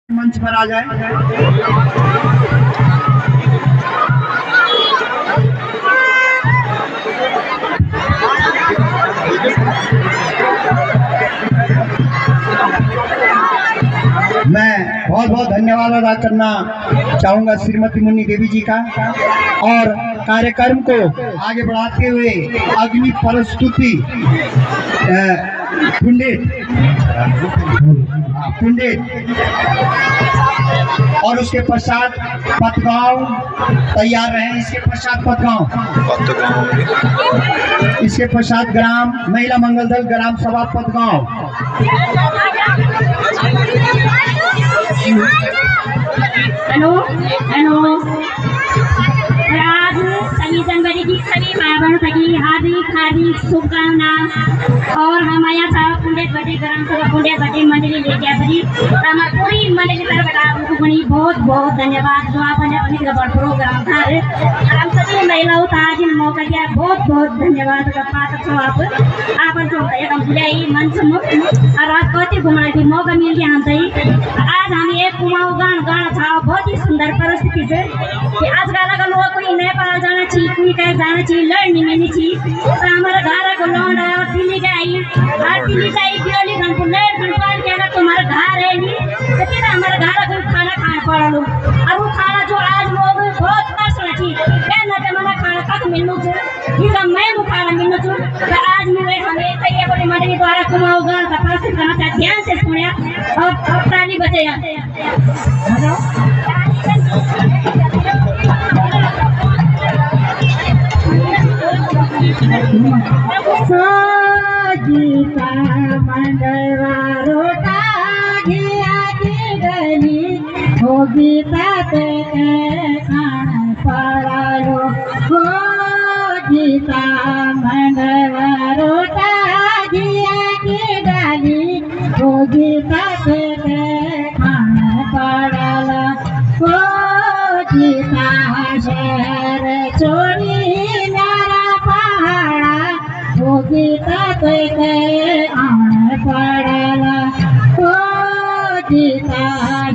मंच पर आ जाए। मैं बहुत बहुत धन्यवाद अदा करना चाहूंगा श्रीमती मुन्नी देवी जी का, और कार्यक्रम को आगे बढ़ाते हुए अग्नि प्रस्तुति पंडित और उसके पश्चात पतगांव तैयार रहे। इसके पश्चात पतगांव, इसके पश्चात ग्राम महिला मंगल दल ग्राम सभा पतगांव। हेलो हेलो, आज सभी जनवरी की सभी भाई बहनों की हार्दिक हार्दिक शुभकामना। और हम आया था पुंडेट बटे ग्राम सभा पुंडेट बटे मंडली लेके आती हमारी पूरी मंडली तरफ आपको बड़ी बहुत बहुत धन्यवाद जो आपने अपने बड़ प्रोग्राम था। हम सभी महिलाओं का आज मौका दिया, बहुत बहुत धन्यवाद का पात्र छो आप जो हम बुलाई मंच मुक्त और आज कति घुमाने की मौका मिल गया। हम आज हम एक कुमाऊं गाना था, बहुत ही सुंदर परिस्थिति से कि आजकल का लोग कोई नेपाल जाना चाहिए, कोई कहीं जाना चाहिए, लड़नी नहीं चाहिए। तो हमारा घर को लौंड है और दिल्ली गई और दिल्ली गई बिरली घंटो लेट घंटो के अगर तुम्हारा घर है नहीं तो फिर हमारा घर को खाना खाना पड़ा लो। और वो खाना जो आज लोग बहुत पसंद चाहिए कहना तो मैंने खाना कब मिलना चाहिए, इसका मैं वो खाना मिलना चाहिए। तो आज मैं हमें तैयारी बड़ी मंडली द्वारा कुमाऊंगा का प्रस्तुत करना चाहते, ध्यान से सुनिया और ताली बजाया। गीता मंडवारो घिया की गली हो गीता ते खाना पड़ालो हो गीता मंडवारो घिया की गली हो गीता ते खाना पड़ाला हो गीता शहर चोरी गीता ते आन पड़ाला हो गीता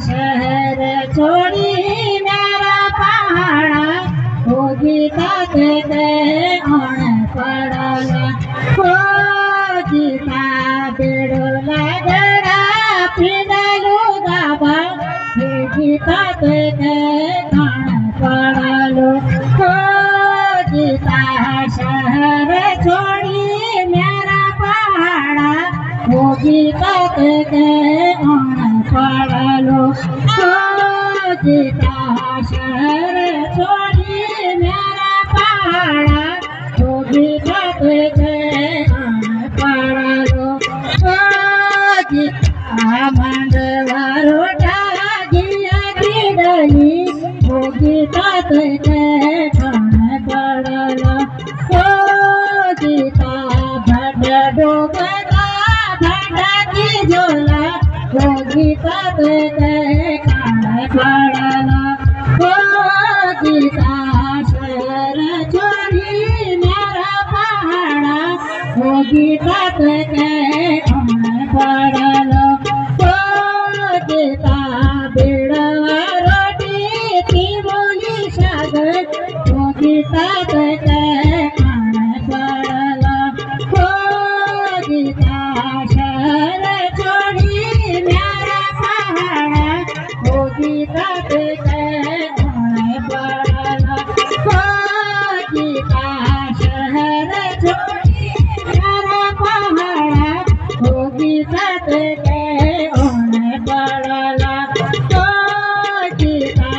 शहर छोड़ी मेरा पहाड़ा हो गीता ते आन पड़ाला हो गीता बेड़ोला गड़ा पिनलू दाबा हो गीता ते आन पड़ालो हो गीता शहर छोड़ी हो गीता ते आन पड़ालो हो गीता शहर छोड़ी मेरा पहाड़ा हो गीता ते आन पड़ालो हो गीता मंडवारो घिया की डली हो गीता ते आन पड़ालो हो गीता भट डोबा झोला हो गीता ते खाना पड़ाला हो गीता शहर छोड़ी मेरा पहाड़ा हो गीता ते खाना पड़ाला हो गीता बेड़वा रोटी थी बोली सागर हो गीता ते खाना पड़ाला हो गीता गीता ते आन पड़ाला हो गीता शहर छोड़ी मेरा पहाड़ा हो गीता ते आन पड़ाला हो गीता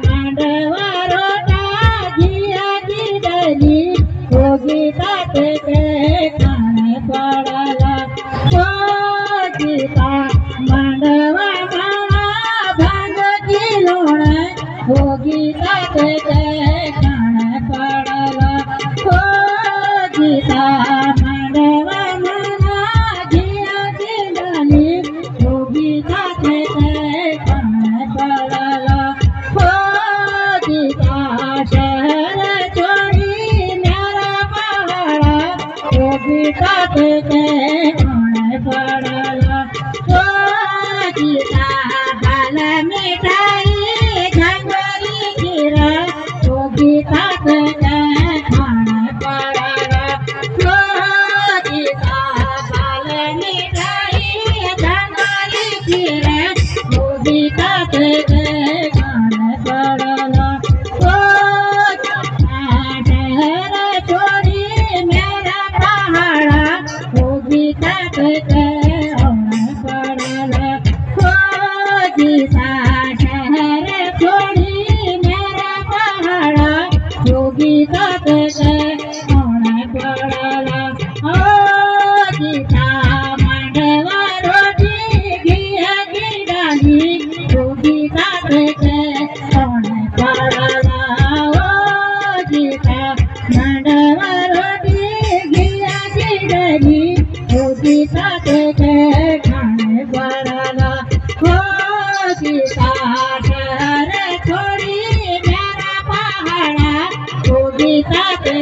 मंडवारो घिया की डली हो गीता ते आन पड़ाला हो गीता मंडवा हो गीता ते खाना पड़ाला हो गीता मंडवा मना घिया की डाली हो गीता ते खाना पड़ाला हो गीता शहर छोड़ी मेरा पहाड़ा हो गीता ते खाना पड़ाला हो गीता बाला गीता के खान पड़ला ओ शहर छोड़ी मेरा पहाड़ा ओ गीता के खान पड़ला ओ गीता शहर छोड़ी मेरा पहाड़ा ओ गीता के खान पड़ला ओ गीता मंडवा रोटी घिया की डाली ओ गीता के खान पड़ला ओ गीता मंडवा रोटी घिया की डाली ओ गीता के खान पड़ला ओ गीता शहर छोड़ी मेरा पहाड़ा ओ गीता के